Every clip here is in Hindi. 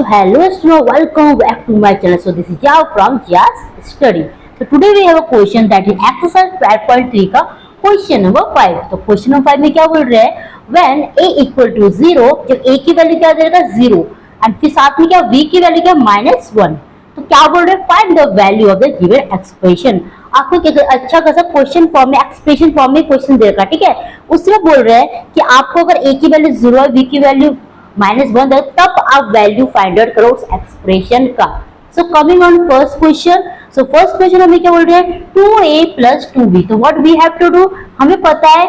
So hello students, welcome back to my channel. So this is Jia from Jia's Study. So today we have a question that is exercise 12.3 का क्वेश्चन नंबर 5. तो क्वेश्चन नंबर 5 में क्या बोल रहे हैं, when a equal to 0, जब a की वैल्यू क्या देगा 0 एंड फिर साथ में क्या v की वैल्यू क्या -1. तो क्या बोल रहे हैं, find the value of the given expression. आपको क्या अच्छा खासा क्वेश्चन फॉर्म में एक्सप्रेशन फॉर्म में क्वेश्चन दे रखा, ठीक है. उसमें बोल रहे हैं कि आपको अगर a की वैल्यू 0 है, v की वैल्यू -1 है, तब आप वैल्यू फाइंड आउट करो उस एक्सप्रेशन का. So coming on first question. So first question हमें क्या बोल रहे हैं, 2a + 2b. तो what we have to do, हमें पता है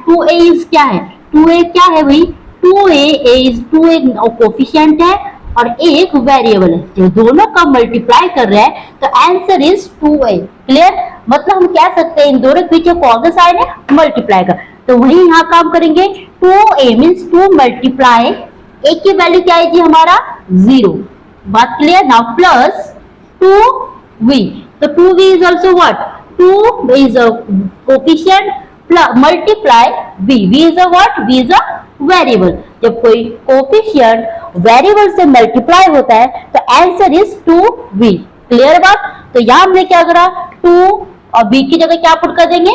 2a इज क्या है, 2a क्या है भाई, 2a इज 2 एक कोफिशिएंट है और एक वेरिएबल है, जो दोनों का मल्टीप्लाई कर रहा है, तो आंसर इज 2a. क्लियर, मतलब हम कह सकते हैं इन दोनों के पीछे कौन सा साइन है, मल्टीप्लाई का. तो वही यहाँ काम करेंगे, 2a मीन्स 2 मल्टीप्लाई a की वैल्यू क्या है जी हमारा 0. बात क्लियर. Now plus 2v. तो 2v is also what, 2 is a coefficient multiply v. v is a what, v is a variable. जब कोई कोफिशिएंट वेरिएबल से मल्टीप्लाई होता है तो आंसर इज 2v. क्लियर बात. तो यहां हमने क्या करा, 2 और v की जगह क्या पुट कर देंगे,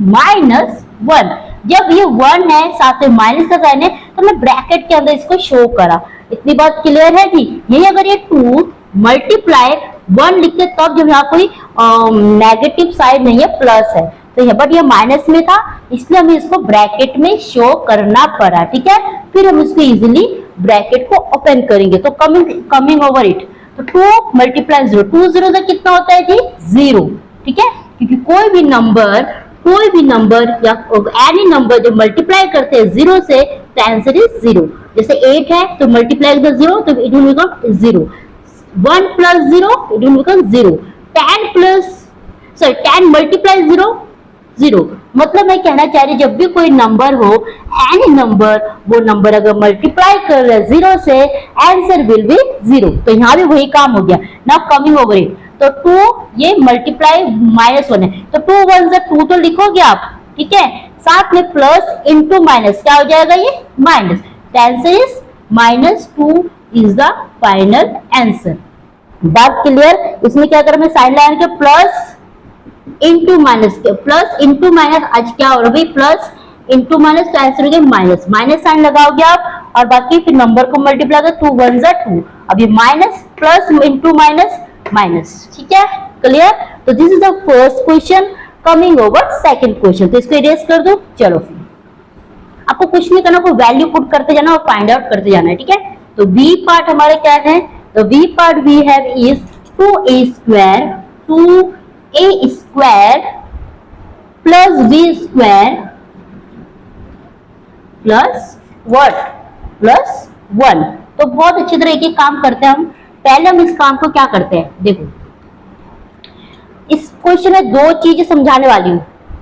-1. जब ये 1 है साथ में माइनस का साइन है तो मैं ब्रैकेट के अंदर इसको शो करा. इतनी बात क्लियर है जी. यही अगर ये 2 मल्टीप्लाई 1 लिखते तब जब यहाँ कोई नेगेटिव साइन नहीं है, प्लस है, तो बट ये माइनस में था इसलिए हमें इसको ब्रैकेट में शो करना पड़ा. ठीक है, फिर हम इसको इजिली ब्रैकेट को ओपन करेंगे. तो कमिंग ओवर इट, तो 2 × 0, 2 0 से कितना होता है जी 0. ठीक है, क्योंकि कोई भी नंबर या एनी नंबर जो मल्टीप्लाई करते हैं 0 से, तो आंसर इज 0. जैसे 8 है तो मल्टीप्लाई विद 0 तो it will become 0. 1 + 0 it will become 0. 10 multiply 0 0. मतलब मैं कहना चाह रही, जब भी कोई नंबर हो, एनी नंबर, वो नंबर अगर मल्टीप्लाई कर रहा है 0 से, आंसर विल बी 0. तो यहाँ भी वही काम हो गया. नाउ कमिंग ओवर इट, तो 2 ये मल्टीप्लाई -1 है, तो 2 1 से 2 तो लिखोगे आप. ठीक है, साथ में प्लस इंटू माइनस क्या हो जाएगा, ये minus. Answer is -2 is the final answer. बात क्लियर. इसमें क्या करें, मैं साइन लगाने के प्लस इंटू माइनस के, प्लस इंटू माइनस, आज क्या हो रहा है, प्लस इंटू माइनस, तो आंसर हो गया माइनस. माइनस साइन लगाओगे आप और बाकी फिर नंबर को मल्टीप्लाई कर, 2 1 जा 2. अब ये minus plus into minus minus. ठीक है, क्लियर. तो this is the first question. Coming over second question. तो इसको इरेज कर दो. चलो फिर आपको कुछ नहीं करना, कोई वैल्यू पुट करते जाना और फाइंड आउट करते जाना है. ठीक है, तो बी पार्ट हमारे क्या है, तो B part we have is 2a² plus b² plus what, plus 1. तो बहुत अच्छी तरह एक काम करते हैं हम. पहले हम इस काम को क्या करते हैं, देखो इस क्वेश्चन में 2 चीजें समझाने वाली हूँ.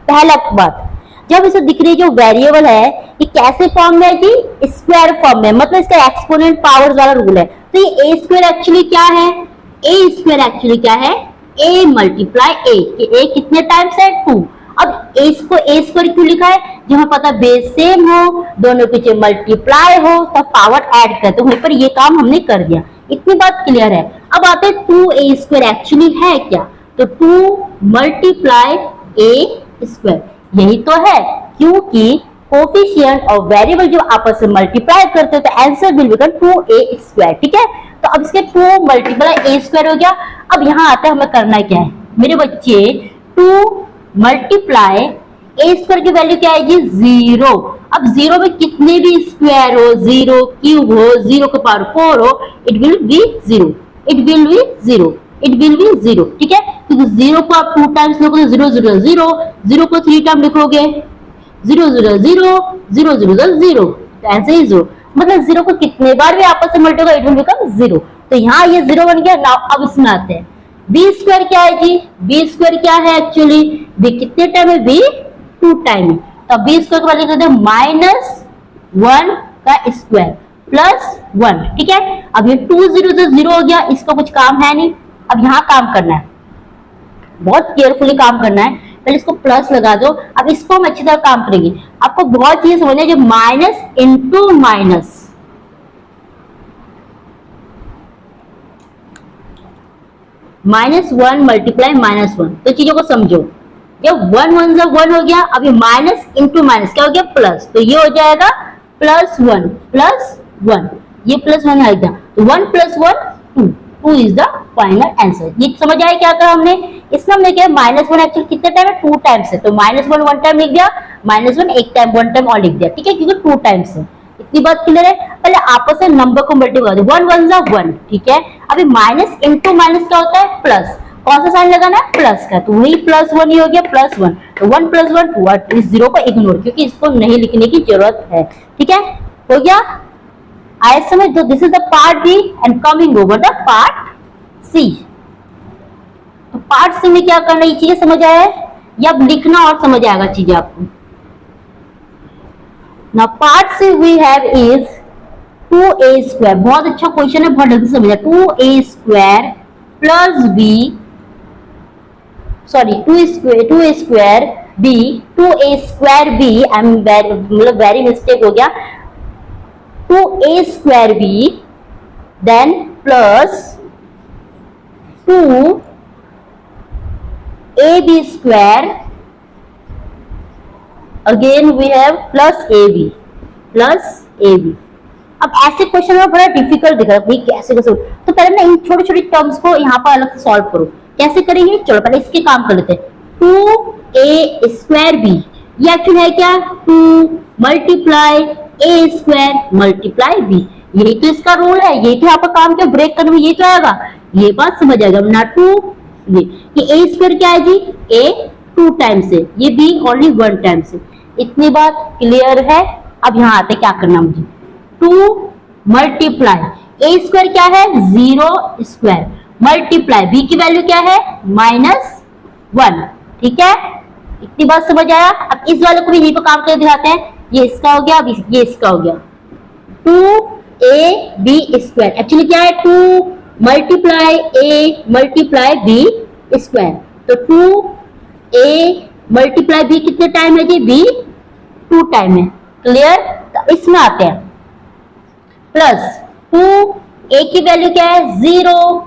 पहला बात, जब इसे दिख रही जो वेरिएबल है ये कैसे फॉर्म में है जी, स्क्वायर फॉर्म में, मतलब इसका एक्सपोनेंट पावर्स वाला रूल है. तो ये a² एक्चुअली क्या है, a² एक्चुअली क्या है, a मल्टीप्लाई a. a कितने टाइम्स है, 2. अब इसको a² क्यों लिखा है, जब हमें पता बेस सेम हो, दोनों पीछे मल्टीप्लाई हो, तब पावर ऐड करते हैं. वहीं पर ये काम हमने कर दिया. इतनी बात क्लियर है. अब आते हैं 2a² एक्चुअली है क्या, तो 2 मल्टीप्लाई a². यही तो है, क्योंकि कोफिशिएंट और वेरिएबल जो आपस में मल्टीप्लाई करते हैं तो आंसर विल बिकम 2a². ठीक है, तो अब इसके 2 मल्टीप्लाई a² हो गया. अब यहाँ आते हैं हमें करना क्या है मेरे बच्चे, 2 मल्टीप्लाई a² की वैल्यू क्या आएगी 0. अब 0 में कितने भी स्क्वायर हो, 0 क्यूब हो, 0 के पावर 4 हो, it will be 0, it will be 0, it will be 0. ठीक है, क्योंकि 0 को आप 2 टाइम्स लिखोगे 0 0 0, 0 को 3 टाइम लिखोगे 0 0 0, 0 0 0, तो आंसर इज 0. मतलब 0 को कितने बार भी आपस में मल्टीप्लाई इट विल बिकम 0. तो यहाँ ये 0 बन गया. नाउ अब इसमें आते हैं, b² क्या है जी, b² क्या है एक्चुअली, b कितने टाइम है, b 2 टाइम है. तो b² के बाद लिख देते हैं -1 का स्क्वायर प्लस 1. ठीक है, अब ये 2 0 से 0 हो गया, इसका कुछ काम है नहीं. अब यहाँ काम करना है, बहुत केयरफुली काम करना है. पहले इसको प्लस लगा दो. अब इसको हम अच्छी तरह काम करेंगे. आपको बहुत चीज समझना है, जो माइनस इंटू माइनस, -1 मल्टीप्लाई -1। तो चीजों को समझो, जब 1 1 जा 1 हो गया, अभी माइनस इंटू माइनस क्या हो गया प्लस, तो ये हो जाएगा +1 +1, ये +1 आ गया, तो 1 + 1 2, 2 इज द फाइनल आंसर। ये समझ आया क्या कहा हमने? इसमें हमने क्या -1 एक्चुअली कितने टाइम है, 2 टाइम्स है, तो -1 1 टाइम लिख दिया, -1 एक टाइम 1 टाइम और लिख दिया, ठीक है, क्योंकि 2 टाइम्स है। इतनी बात क्लियर है? पहले आपस में नंबर को मल्टीप्लाई कर दो, 1 1 जा 1, ठीक है। अभी माइनस इंटू माइनस क्या होता है, प्लस, कौन सा साइन लगाना है, प्लस का, तो वही +1 ही हो गया, +1, तो 1 + 1 2, इस जीरो को इग्नोर, क्योंकि इसको नहीं लिखने की जरूरत है, ठीक है, हो गया। आए समझ, तो this is the part B and coming over the part C. तो पार्ट सी में क्या करना है, ये चीजें समझ आया है, या अब लिखना और समझ आएगा चीजें आपको। Now part C we have is 2a², बहुत अच्छा क्वेश्चन है, बहुत जल्दी समझ आया। 2a² plus B, sorry 2a² b, 2a² b, I am मतलब वेरी मिस्टेक हो गया, 2a² b then plus 2ab² again we have plus ab। अब ऐसे क्वेश्चन में बड़ा डिफिकल्ट दिख रहा है भाई, कैसे कैसे, तो पहले ना इन छोटी छोटी टर्म्स को यहाँ पर अलग से सॉल्व करो। कैसे करेंगे, चलो पहले इसके काम कर लेते हैं। 2a² b, ये एक्चुअली है क्या, 2 मल्टीप्लाई a² मल्टीप्लाई b, यही तो इसका रूल है, यही तो यहाँ पर काम क्या ब्रेक करने में यही तो आएगा, ये बात समझ आएगा ना। 2 ये a² क्या है जी, a 2 टाइम्स है, ये b ओनली 1 टाइम्स है। इतनी बात क्लियर है? अब यहाँ आते क्या करना मुझे, 2 मल्टीप्लाई a² क्या है, 0² मल्टीप्लाई b की वैल्यू क्या है, -1, ठीक है, इतनी बात समझ आया। अब इस वाले को भी यहीं पर काम करके दिखाते हैं, ये इसका हो गया, अब ये इसका हो गया, 2ab² एक्चुअली क्या है, 2 मल्टीप्लाई a मल्टीप्लाई b², तो 2a मल्टीप्लाई b कितने टाइम है जी, b 2 टाइम है, क्लियर। तो इसमें आते हैं, प्लस 2a की वैल्यू क्या है, 0,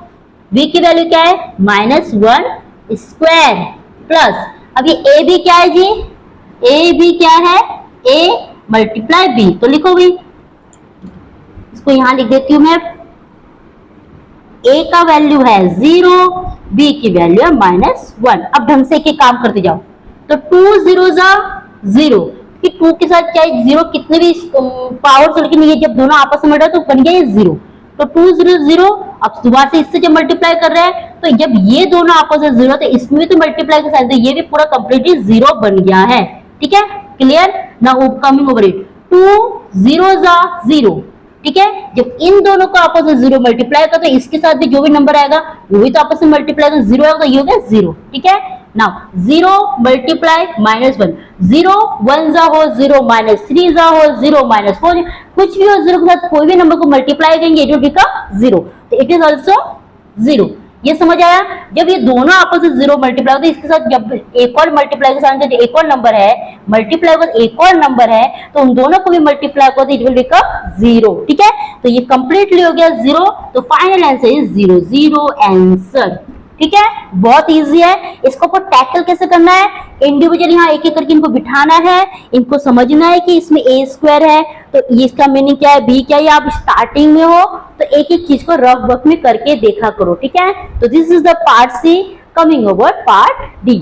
b की वैल्यू क्या है, -1² प्लस, अब ये ab क्या है जी, ab क्या है, a मल्टीप्लाई b, तो लिखो भी, इसको यहां लिख देती हूं मैं, a का वैल्यू है 0, b की वैल्यू है -1। अब ढंग से एक काम करते जाओ, तो 2 0 जा 0, कि 2 के साथ चाहे 0 कितने भी पावर से, लेकिन ये जब दोनों आपस में मटा तो बन गया ये 0, तो 2 0 0। अब दोबारा से इससे जब मल्टीप्लाई कर रहे हैं, तो जब ये दोनों आपस में 0, तो इसमें भी तो मल्टीप्लाई के साथ, तो ये भी पूरा कंप्लीटली 0 बन गया है, ठीक है, clear. Now coming over it, 2 0 जा 0, ठीक है, जब इन दोनों को आपस में 0 मल्टीप्लाई करते, तो इसके साथ भी जो भी नंबर आएगा वो भी तो आपस में मल्टीप्लाई कर 0 आएगा, तो ये हो गया 0, ठीक है। नाउ 0 मल्टीप्लाई -1, 0 1 जा हो 0, -3 जा हो 0, -4, कुछ भी हो 0 के साथ कोई भी नंबर को मल्टीप्लाई करेंगे, इट विल बिकम 0, तो इट इज आल्सो 0। ये समझ आया? जब ये दोनों आपस में 0 मल्टीप्लाई होते, इसके साथ जब एक और मल्टीप्लाई के साथ जब एक और नंबर है मल्टीप्लाई होकर एक और नंबर है, तो उन दोनों को भी मल्टीप्लाई करते इट विल बिकम 0, ठीक है। तो ये कंप्लीटली हो गया 0, तो फाइनल आंसर इज 0, 0 आंसर, ठीक है। बहुत इजी है, इसको पर टैकल कैसे करना है, इंडिविजुअली यहाँ एक एक करके इनको बिठाना है, इनको समझना है कि इसमें a² है, तो इसका मीनिंग क्या है, b क्या है, आप स्टार्टिंग में हो तो एक एक चीज को रफ वर्क में करके देखा करो, ठीक है। तो this is the part C, coming over part D.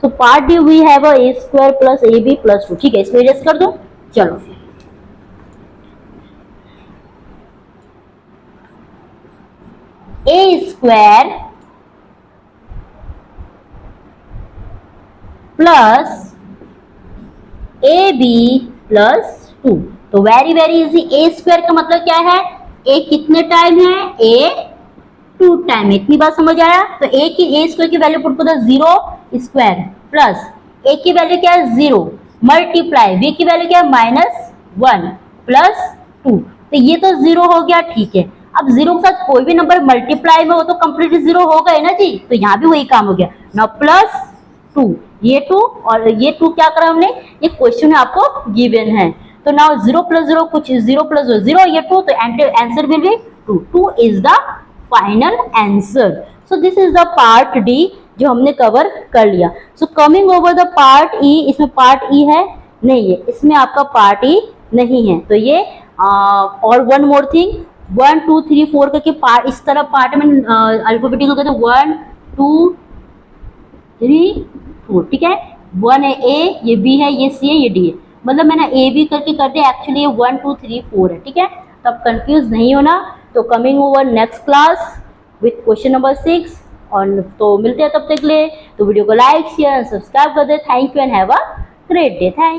So part D we have a² plus ab plus 2, ठीक है, इसमें एडजस्ट कर दो, चलो। a² प्लस ab प्लस 2, तो वेरी वेरी इजी। a² का मतलब क्या है, a कितने टाइम है, a 2 टाइम, इतनी बात समझ आया। तो a² की वैल्यू पुट कर 0² प्लस a की वैल्यू क्या है 0 मल्टीप्लाई b की वैल्यू क्या है -1 प्लस 2, तो ये तो 0 हो गया, ठीक है। अब 0 के साथ कोई भी नंबर मल्टीप्लाई में हो तो कंप्लीटली 0 हो गए ना जी, तो यहाँ भी वही काम हो गया। नाउ प्लस 2, ये 2 और ये 2 क्या करा हमने, ये क्वेश्चन में आपको गिवन है, तो नाउ 0 प्लस 0 कुछ 0 प्लस 0 ये 2, तो answer will be 2, 2 is the final answer. So this is the part D जो हमने कवर कर लिया। So coming over the part E, इसमें पार्ट ई है नहीं है, इसमें आपका पार्ट ई नहीं है। तो ये और वन मोर थिंग, 1 2 3 4 करके पार्ट इस तरह पार्ट में अल्फाबेटिकल कहते हैं 1 2 3 4, ठीक है। 1 है ए, ये बी है, ये सी है, ये डी है, मतलब मैंने ए बी करके कर दिया, एक्चुअली ये 1 2 3 4 है, ठीक है। तो अब कंफ्यूज नहीं होना। तो coming over next class with question number 6, और तो मिलते हैं तब तक ले। तो वीडियो को लाइक शेयर एंड सब्सक्राइब कर दे। Thank you and have a great day. Thank